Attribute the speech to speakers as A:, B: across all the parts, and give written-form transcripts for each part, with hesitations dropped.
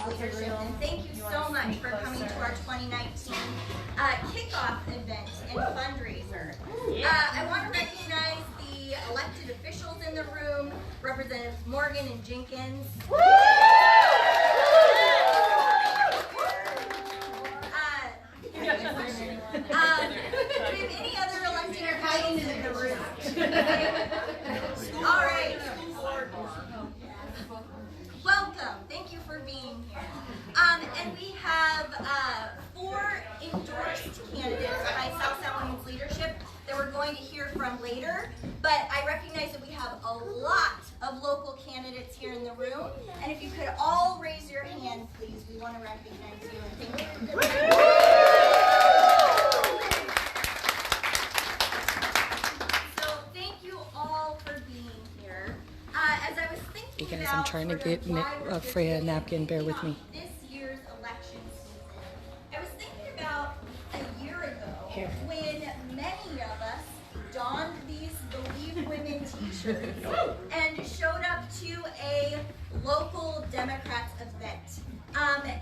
A: leadership, and thank you so much for coming to our 2019 kickoff event and fundraiser. I want to recognize the elected officials in the room, Representatives Morgan and Jenkins. Do we have any other elected officials in the room? All right. Welcome. Thank you for being here. And we have 4 endorsed candidates by South Sound Women's Leadership that we're going to hear from later. But I recognize that we have a lot of local candidates here in the room. And if you could all raise your hand, please. We want to recognize you and thank you. So thank you all for being here. As I was thinking
B: Hey guys,
A: about
B: I'm trying to get Freya a napkin. Bear with me.
A: this year's election season, I was thinking about a year ago when many of us donned these Believe Women t-shirts and showed up to a local Democrats event.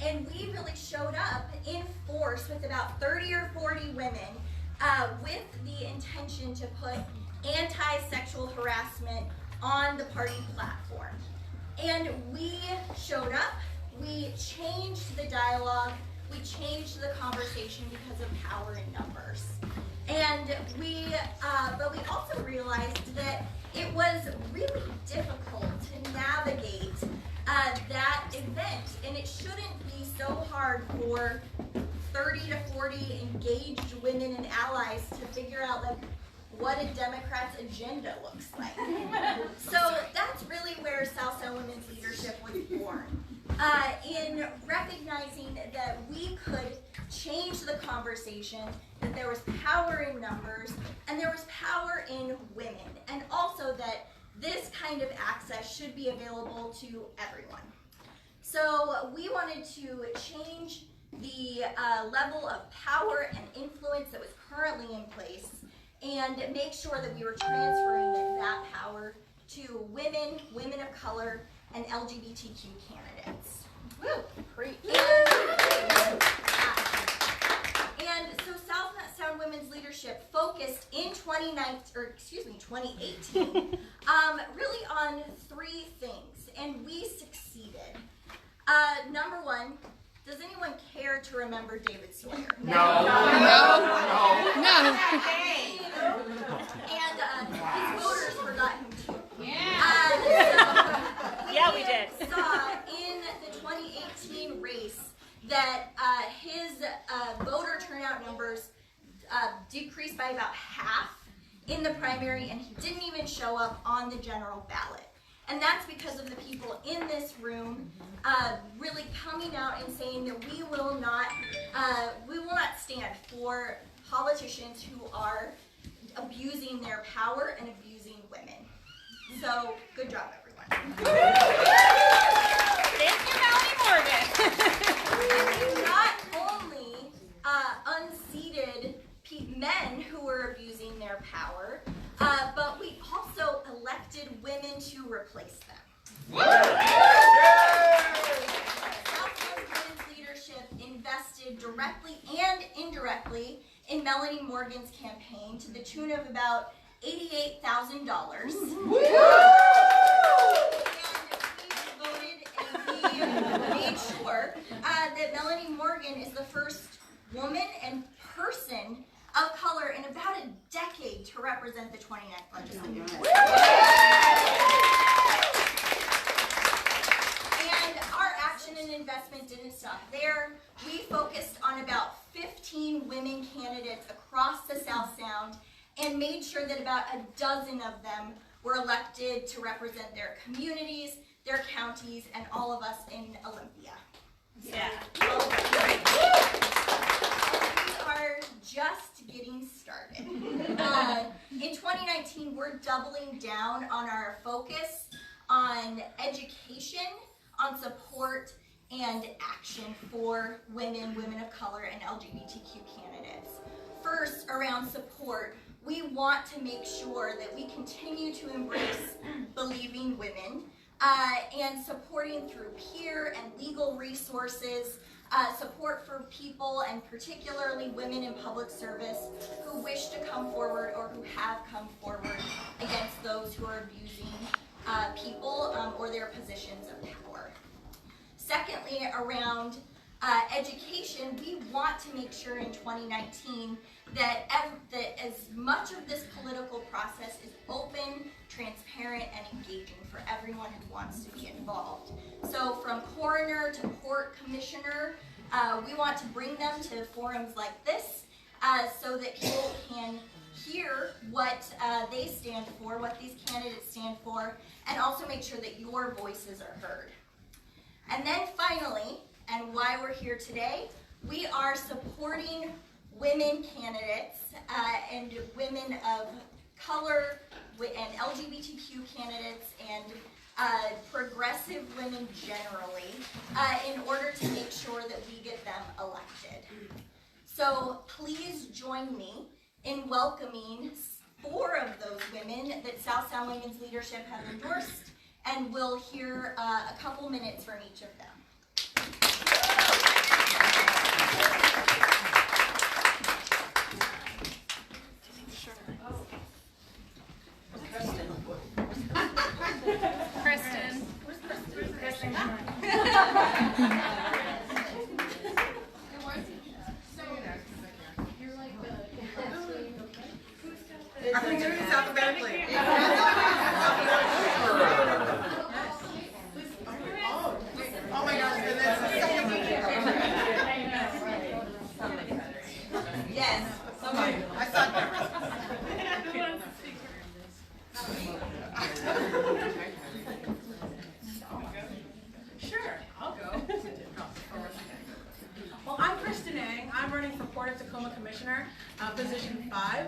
A: And we really showed up in force with about 30 or 40 women with the intention to put anti-sexual harassment on the party platform. And we showed up, we changed the dialogue, we changed the conversation because of power in numbers. And but we also realized that it was really difficult to navigate that event, and it shouldn't be so hard for 30 to 40 engaged women and allies to figure out like what a Democrat's agenda looks like. So that's really where South Sound Women's Leadership was born. In recognizing that we could change the conversation, that there was power in numbers, and there was power in women, and also that this kind of access should be available to everyone. So we wanted to change the level of power and influence that was currently in place and make sure that we were transferring that power to women, women of color, and LGBTQ candidates. Woo! Great. And so South Sound Women's Leadership focused in 2018, really on 3 things, and we succeeded. Number 1, does anyone care to remember David Sawyer?
C: No.
A: And his voters forgot him too.
D: Yeah, we did.
A: Saw in the 2018 race that his voter turnout numbers decreased by about half in the primary, and he didn't even show up on the general ballot. And that's because of the people in this room really coming out and saying that we will not stand for politicians who are abusing their power and abusing women. So, good job, everyone.
D: Thank you, Melanie Morgan.
A: Not only unseated men who were abusing their power, but we also elected women to replace them. South Sound Women's Leadership invested directly and indirectly in Melanie Morgan's campaign to the tune of about $88,000. And we voted and we made sure that Melanie Morgan is the first woman and person of color in about a decade to represent the 29th legislative district. And our action and investment didn't stop there. We focused on about 15 women candidates across the South Sound and made sure that about a dozen of them were elected to represent their communities, their counties, and all of us in Olympia.
D: Yeah.
A: We are just getting started. In 2019, we're doubling down on our focus on education, on support, and action for women, women of color, and LGBTQ candidates. First, around support, we want to make sure that we continue to embrace believing women. and supporting through peer and legal resources, support for people and particularly women in public service who wish to come forward or who have come forward against those who are abusing people or their positions of power. Secondly, around education, we want to make sure in 2019 that as much of this political process is open, transparent, and engaging for everyone who wants to be involved. So from coroner to court commissioner, we want to bring them to forums like this so that people can hear what they stand for, what these candidates stand for, and also make sure that your voices are heard. And then finally, and why we're here today, we are supporting women candidates and women of color and LGBTQ candidates and progressive women generally in order to make sure that we get them elected. So please join me in welcoming 4 of those women that South Sound Women's Leadership has endorsed, and we'll hear a couple minutes from each of them.
D: Kristen.
C: I think it is alphabetically. Oh my gosh,
A: Yes.
C: somebody. I saw that.
E: Sure, I'll go. Well, I'm Kristen Ang. I'm running for Port of Tacoma Commissioner, position 5.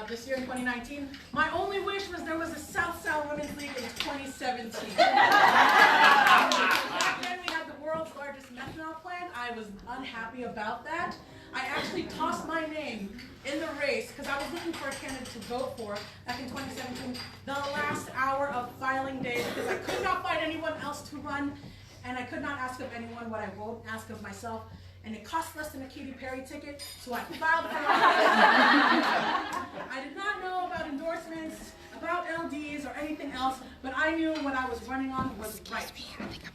E: This year in 2019, my only wish was there was a South Sound Women's League in 2017. Back then we had the world's largest methanol plant. I was unhappy about that. I actually tossed my name in the race because I was looking for a candidate to vote for back in 2017, the last hour of filing day, because I could not find anyone else to run, and I could not ask of anyone what I won't ask of myself. And it cost less than a Katy Perry ticket, so I filed for I did not know about endorsements, about LDs, or anything else, but I knew what I was running on was right.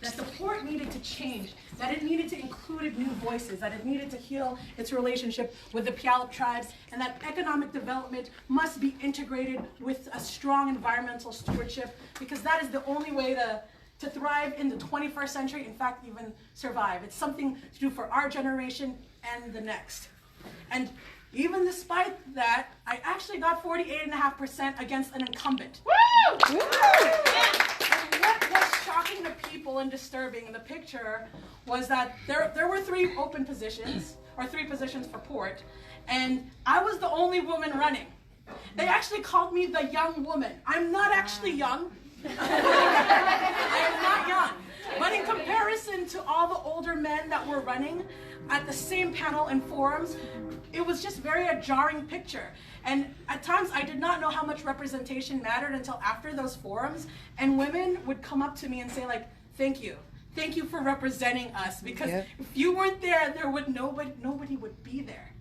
E: That the port needed to change, that it needed to include new voices, that it needed to heal its relationship with the Puyallup tribes, and that economic development must be integrated with a strong environmental stewardship, because that is the only way to thrive in the 21st century, in fact, even survive. It's something to do for our generation and the next. And even despite that, I actually got 48.5% against an incumbent. Woo! And what was shocking to people and disturbing in the picture was that there were 3 open positions, or 3 positions for port, and I was the only woman running. They actually called me the young woman. I'm not actually young. I am not young, but in comparison to all the older men that were running at the same panel and forums, it was just very a jarring picture. And at times I did not know how much representation mattered until after those forums, and women would come up to me and say like, thank you for representing us, because if you weren't there, nobody would be there.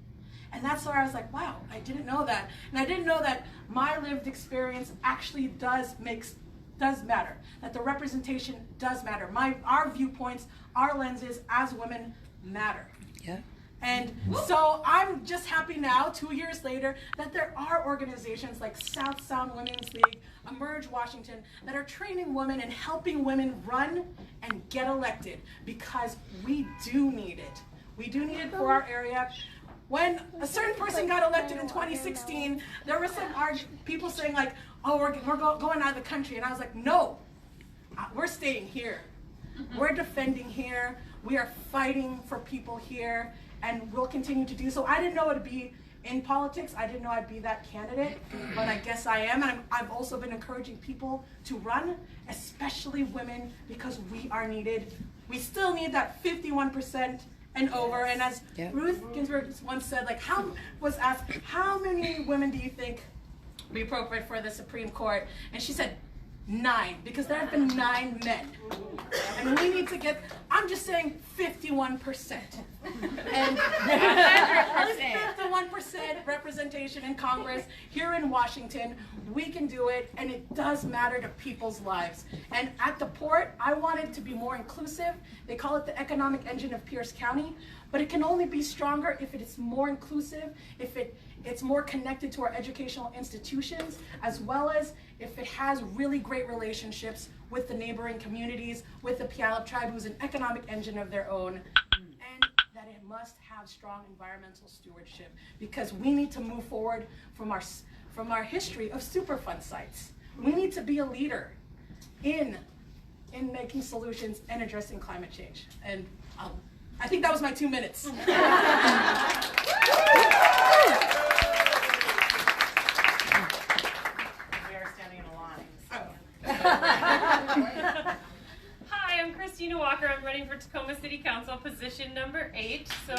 E: And that's where I was like, wow, I didn't know that. And I didn't know that my lived experience actually does matter, that the representation does matter. Our viewpoints, our lenses as women matter.
B: Yeah.
E: And so I'm just happy now, 2 years later, that there are organizations like South Sound Women's League, Emerge Washington, that are training women and helping women run and get elected, because we do need it. We do need it for our area. When a certain person got elected in 2016, there were some people saying like, oh, we're going out of the country. And I was like, no, we're staying here. We're defending here. We are fighting for people here, and we'll continue to do so. I didn't know it would be in politics. I didn't know I'd be that candidate, but I guess I am. And I've also been encouraging people to run, especially women, because we are needed. We still need that 51% and over. And as Ruth Ginsburg once said, like, was asked, how many women do you think be appropriate for the Supreme Court? And she said, 9, because there have been 9 men. And we need to get, I'm just saying 51%. And 51% representation in Congress here in Washington. We can do it, and it does matter to people's lives. And at the Port, I want it to be more inclusive. They call it the economic engine of Pierce County, but it can only be stronger if it is more inclusive, if it's more connected to our educational institutions, as well as if it has really great relationships with the neighboring communities, with the Puyallup tribe, who's an economic engine of their own, and that it must have strong environmental stewardship, because we need to move forward from our history of Superfund sites. We need to be a leader in making solutions and addressing climate change. And I think that was my 2 minutes.
C: We are standing in a line.
F: Hi, I'm Christina Walker. I'm running for Tacoma City Council, position number 8. So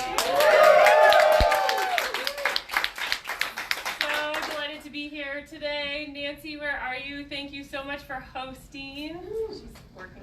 F: delighted to be here today. Nancy, where are you? Thank you so much for hosting. She's working.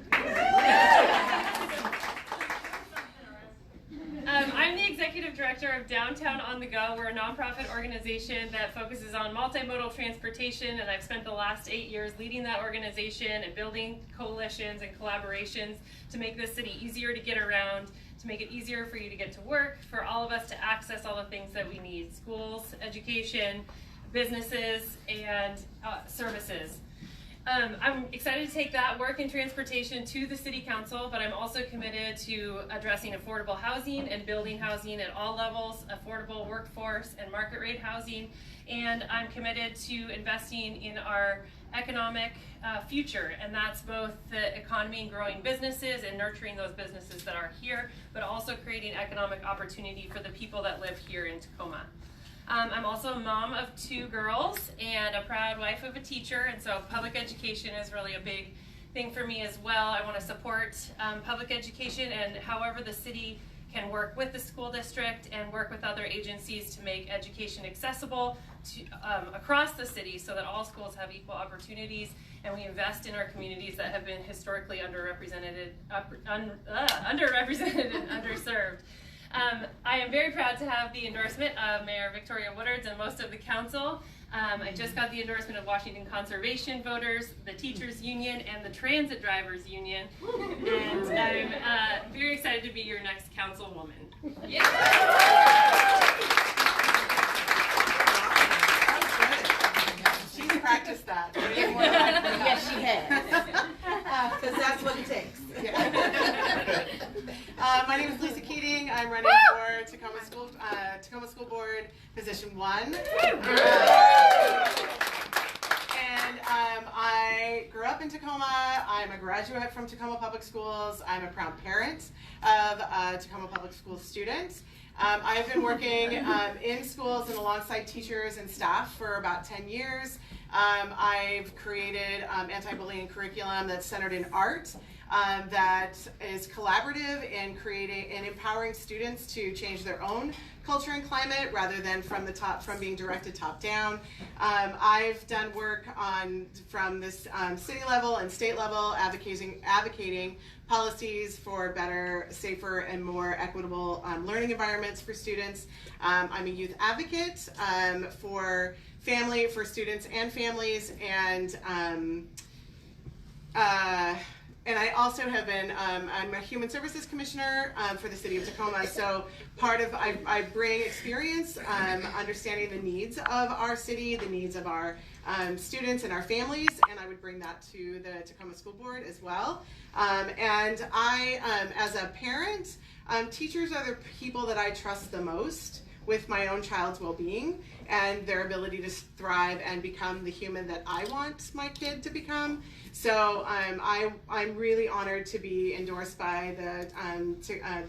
F: I'm the executive director of Downtown on the Go. We're a nonprofit organization that focuses on multimodal transportation, and I've spent the last 8 years leading that organization and building coalitions and collaborations to make this city easier to get around, to make it easier for you to get to work, for all of us to access all the things that we need: schools, education, businesses, and services. I'm excited to take that work in transportation to the City Council, but I'm also committed to addressing affordable housing and building housing at all levels, affordable workforce and market rate housing, and I'm committed to investing in our economic future, and that's both the economy and growing businesses and nurturing those businesses that are here, but also creating economic opportunity for the people that live here in Tacoma. I'm also a mom of 2 girls and a proud wife of a teacher, and so public education is really a big thing for me as well. I want to support public education, and however the city can work with the school district and work with other agencies to make education accessible to, across the city, so that all schools have equal opportunities, and we invest in our communities that have been historically underrepresented and underserved. I am very proud to have the endorsement of Mayor Victoria Woodards and most of the council. I just got the endorsement of Washington Conservation Voters, the Teachers Union, and the Transit Drivers Union. And I'm very excited to be your next councilwoman. Yeah.
C: She's practiced that. Yes, she has. Because that's what it takes. My name is Lisa Keating. I'm running for Tacoma School Board, position 1. And I grew up in Tacoma. I'm a graduate from Tacoma Public Schools. I'm a proud parent of a Tacoma Public Schools student. I've been working in schools and alongside teachers and staff for about 10 years. I've created anti-bullying curriculum that's centered in art, that is collaborative in creating and empowering students to change their own culture and climate rather than from the top, from being directed top down. I've done work from this city level and state level, advocating policies for better, safer, and more equitable learning environments for students. I'm a youth advocate for students and families, and I also have been, I'm a Human Services Commissioner for the City of Tacoma, so I bring experience understanding the needs of our city, the needs of our students and our families, and I would bring that to the Tacoma School Board as well. And I, as a parent, teachers are the people that I trust the most with my own child's well-being and their ability to thrive and become the human that I want my kid to become. So I'm really honored to be endorsed by the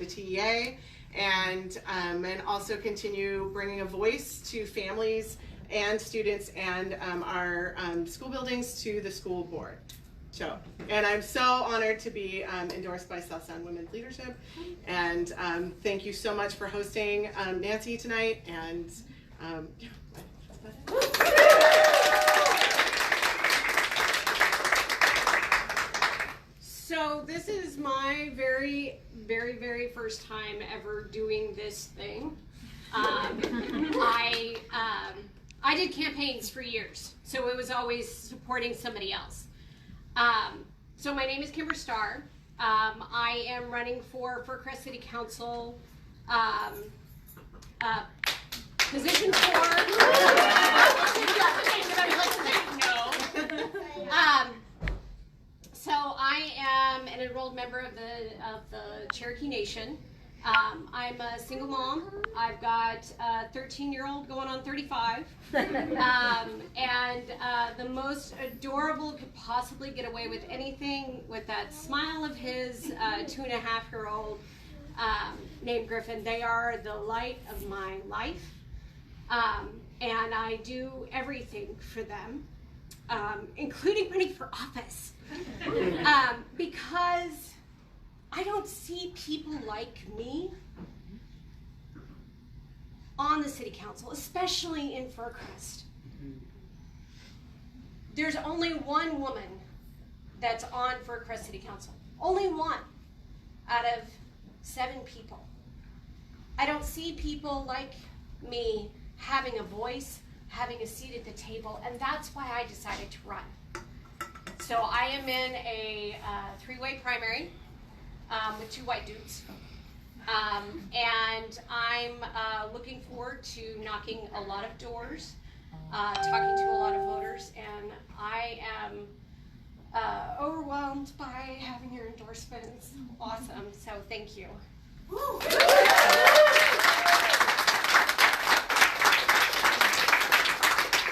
C: TEA and also continue bringing a voice to families and students and our school buildings to the school board. So, and I'm so honored to be endorsed by South Sound Women's Leadership. And thank you so much for hosting Nancy tonight. And
G: So this is my very, very, very first time ever doing this thing. I did campaigns for years, so it was always supporting somebody else. So my name is Kimber Starr. I am running for Crest City Council. Position 4. So I am an enrolled member of the Cherokee Nation. I'm a single mom. I've got a 13-year-old going on 35. And the most adorable could possibly get away with anything with that smile of his 2.5-year-old named Griffin. They are the light of my life. And I do everything for them, including running for office. Because I don't see people like me on the city council, especially in Fircrest. There's only one woman that's on Fircrest City Council. Only one out of 7 people. I don't see people like me having a voice, having a seat at the table, and that's why I decided to run. So I am in a 3-way primary with 2 white dudes. And I'm looking forward to knocking a lot of doors, talking to a lot of voters, and I am overwhelmed by having your endorsements. Awesome, so thank you.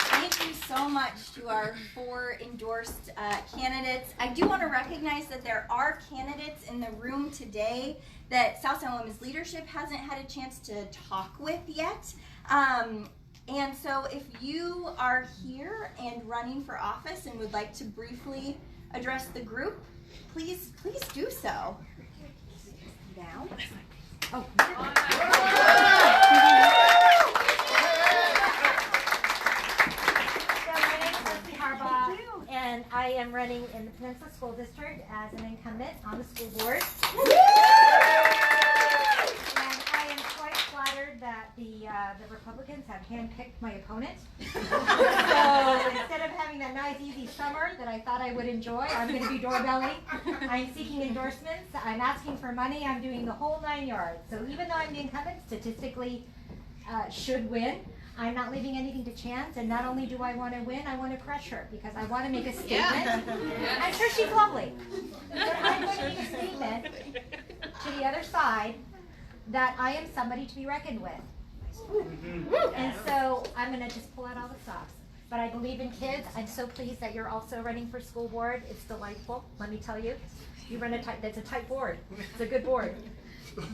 A: Thank you so much to our 4 endorsed candidates. I do want to recognize that there are candidates in the room today that Southtown Women's Leadership hasn't had a chance to talk with yet. And so if you are here and running for office and would like to briefly address the group, please do so. Now. Oh.
H: And I am running in the Peninsula School District as an incumbent on the school board. And I am quite flattered that the Republicans have handpicked my opponent. So instead of having that nice easy summer that I thought I would enjoy, I'm going to be doorbelling. I'm seeking endorsements. I'm asking for money. I'm doing the whole 9 yards. So even though I'm the incumbent, statistically should win, I'm not leaving anything to chance, and not only do I want to win, I want to crush her because I want to make a statement. I'm sure she's lovely, but I'm going to make a statement to the other side that I am somebody to be reckoned with. And so I'm going to just pull out all the stops. But I believe in kids. I'm so pleased that you're also running for school board. It's delightful, let me tell you. You run that's a tight board. It's a good board.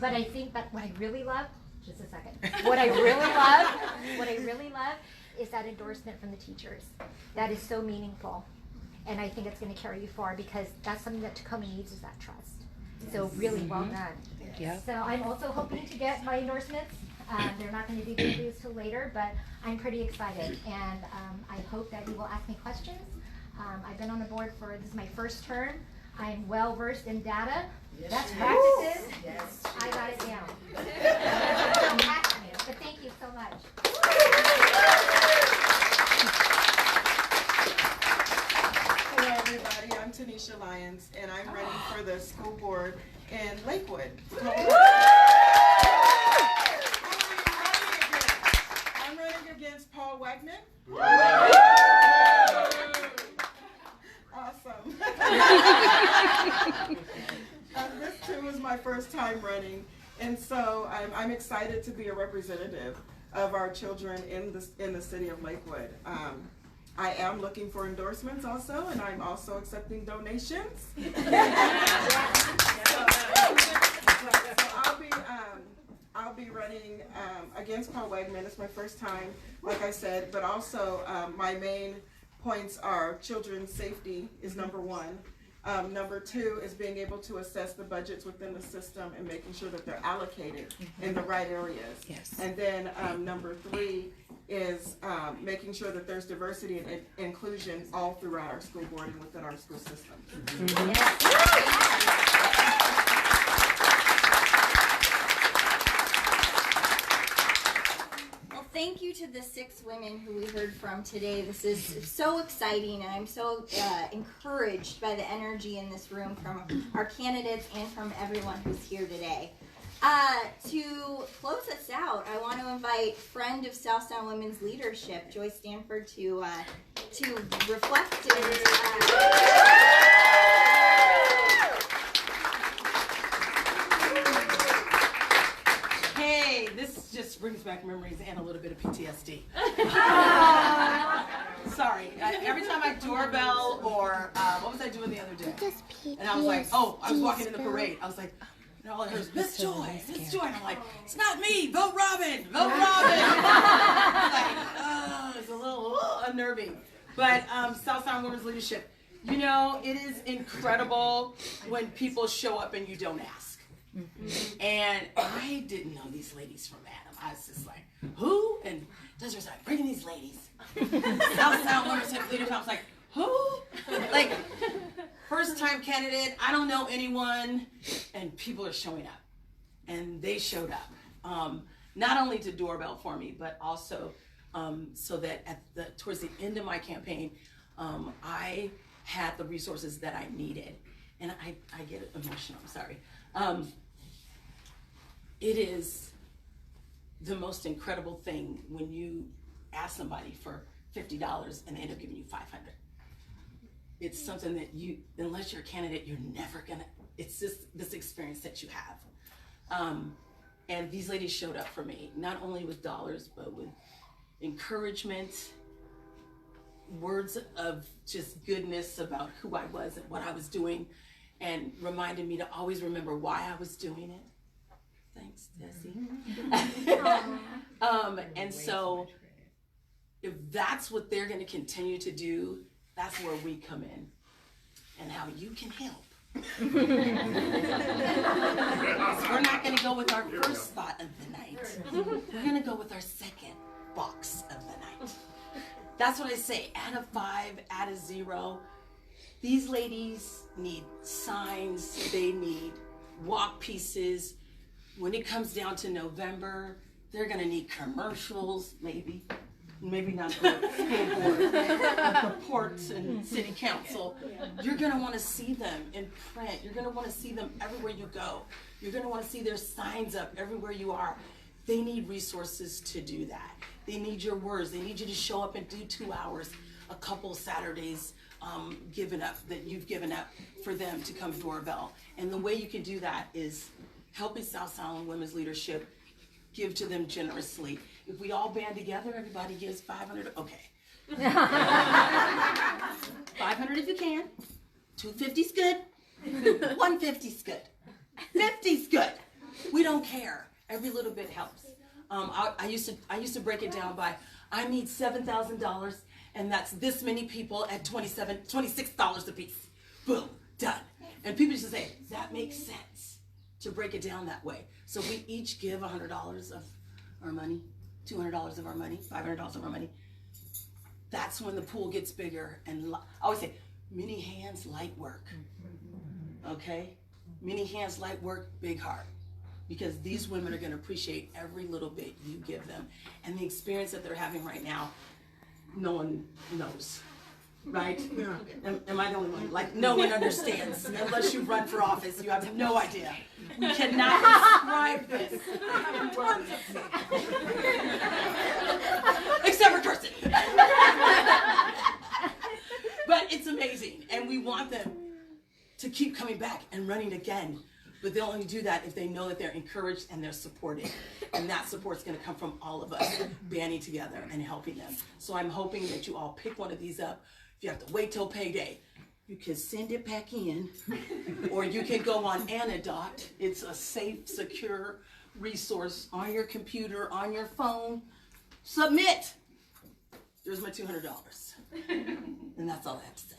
H: But I think that what I really love, just a second. What I really love is that endorsement from the teachers. That is so meaningful. And I think it's going to carry you far because that's something that Tacoma needs is that trust. So really well done.
B: Yeah.
H: So I'm also hoping to get my endorsements. They're not going to be good till later, but I'm pretty excited. And I hope that you will ask me questions. I've been on the board this is my first term. I'm well versed in data. Best practices. Yes. I got it down. I'm passionate, but thank you so much.
I: Hello everybody, I'm Tanisha Lyons and I'm running for the school board in Lakewood. I'm running against Paul Wegman. Awesome. This too is my first time running, and so I'm excited to be a representative of our children in the city of Lakewood. I am looking for endorsements also, and I'm also accepting donations. I'll be running against Paul Wegman. It's my first time, like I said, but also my main points are children's safety is number 1. Number 2 is being able to assess the budgets within the system and making sure that they're allocated in the right areas.
B: Yes.
I: And then number 3 is making sure that there's diversity and inclusion all throughout our school board and within our school system.
H: Yes.
A: you to the 6 women who we heard from today. This is so exciting, and I'm so encouraged by the energy in this room from our candidates and from everyone who's here today. To close us out, I want to invite friend of Southtown Women's Leadership, Joy Stanford, to reflect and
J: Hey, this just brings back memories and a little bit of PTSD. Sorry, every time I doorbell or what was I doing the other day? And I was like, oh, I was walking in the parade. I was like, and all I heard was, Miss Joy, Miss Joy. And I'm like, it's not me, vote Robin, vote Robin. It's a little unnerving. But Southtown Women's Leadership, you know, it is incredible when people show up and you don't ask. And I didn't know these ladies from Adam. I was just like, who? And Deseree's like, bring these ladies. Southtown Women's Leadership, I was like, who? Like, first time candidate, I don't know anyone, and people are showing up. And they showed up. Not only to doorbell for me, but also so that towards the end of my campaign, I had the resources that I needed. And I get emotional, I'm sorry. It is the most incredible thing when you ask somebody for $50 and they end up giving you $500. It's something that you, unless you're a candidate, you're never gonna, it's just this experience that you have. And these ladies showed up for me, not only with dollars, but with encouragement, words of just goodness about who I was and what I was doing, and reminded me to always remember why I was doing it. Thanks, Desi. And so if that's what they're gonna continue to do, that's where we come in and how you can help. We're not gonna go with our first spot of the night. We're gonna go with our second box of the night. That's what I say, add a 5, add a 0. These ladies need signs, they need walk pieces. When it comes down to November, they're gonna need commercials, maybe not the school board, reports and city council. You're gonna wanna see them in print. You're gonna wanna see them everywhere you go. You're gonna wanna see their signs up everywhere you are. They need resources to do that. They need your words. They need you to show up and do 2 hours, a couple Saturdays that you've given up for them to come doorbell. And the way you can do that is helping Southtown Women's Leadership give to them generously. If we all band together, everybody gives $500. Okay. $500 if you can. $250's good. $150's good. $50's good. We don't care. Every little bit helps. I used to break it down by, I need $7,000, and that's this many people at $26 a piece. Boom, done. And people used to say, that makes sense to break it down that way. So we each give $100 of our money, $200 of our money, $500 of our money. That's when the pool gets bigger. And I always say, many hands, light work. Okay? Many hands, light work, big heart. Because these women are gonna appreciate every little bit you give them. And the experience that they're having right now, no one knows. Right? Yeah. Am I the only one? Like, no one understands. Unless you run for office, you have no idea. We cannot describe this. Except for Kirsten. But it's amazing. And we want them to keep coming back and running again. But they'll only do that if they know that they're encouraged and they're supported. And that support's gonna come from all of us banding together and helping them. So I'm hoping that you all pick one of these up. If you have to wait till payday, you can send it back in, or you can go on Anadot. It's a safe, secure resource on your computer, on your phone. Submit. There's my $200. And that's all I have to say.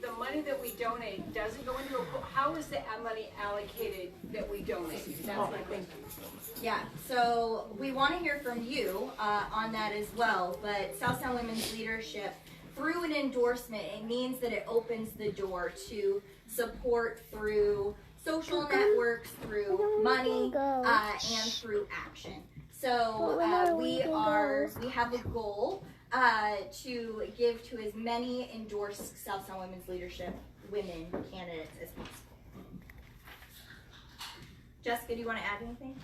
K: The money that we donate doesn't go into a pool. How is the money allocated that we donate? That's my question.
A: Yeah, so we want to hear from you on that as well. But Southtown Women's Leadership through an endorsement, it means that it opens the door to support through social networks, through money, and through action. So we have a goal to give to as many endorsed Southtown Women's Leadership women candidates as possible. Jessica, do you want to add anything?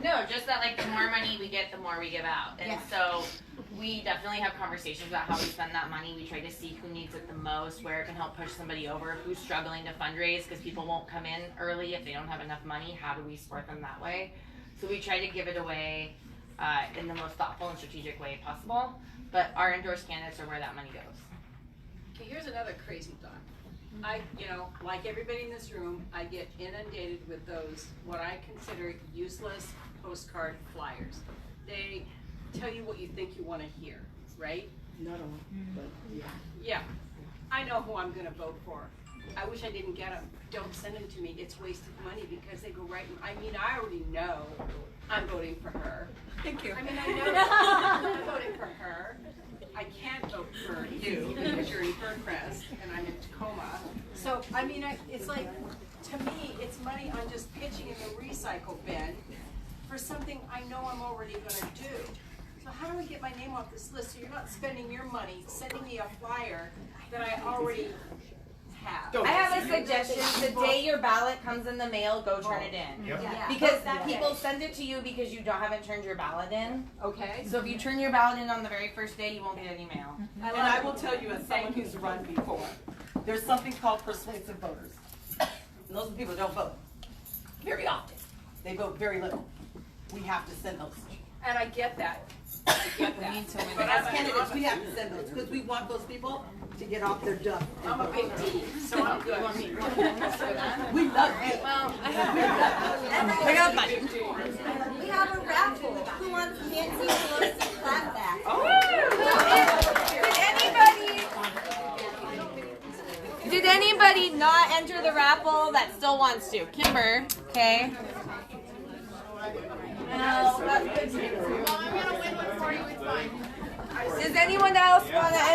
L: No, just that like the more money we get, the more we give out. And so we definitely have conversations about how we spend that money. We try to see who needs it the most, where it can help push somebody over, who's struggling to fundraise because people won't come in early if they don't have enough money. How do we support them that way? So we try to give it away in the most thoughtful and strategic way possible. But our endorsed candidates are where that money goes.
K: Okay, here's another crazy thought. Like everybody in this room, I get inundated with those, what I consider useless postcard flyers. They tell you what you think you want to hear, right?
J: Not all, but yeah.
K: Yeah, I know who I'm gonna vote for. I wish I didn't get them. Don't send them to me. It's wasted money because they go right. I mean, I already know I'm voting for her.
E: Thank you.
K: I mean, I know I'm voting for her. I can't vote for you because you're in Birdcrest and I'm in Tacoma. So, I mean, it's like, to me, it's money I'm just pitching in the recycle bin for something I know I'm already gonna do. So how do I get my name off this list so you're not spending your money sending me a flyer that I already have?
L: I have a suggestion. The day your ballot comes in the mail, go turn it in. Because people send it to you because you haven't turned your ballot in.
K: Okay.
L: So if you turn your ballot in on the very first day, you won't get any mail.
J: And I will tell you, as someone who's run before, there's something called persuasive voters. And those are the people who don't vote very often. They vote very little. We have to send those.
K: And I get that. I get that.
J: But as candidates, we have to send those because we want those people to get off their duff.
K: I'm a big D, so I'm good.
J: We love you.
L: Well,
A: I got money. We have a raffle. Who wants Nancy Pelosi clapback?
L: Did anybody not enter the raffle that still wants to? Kimber, okay? No, that's good. Does anyone else want to enter?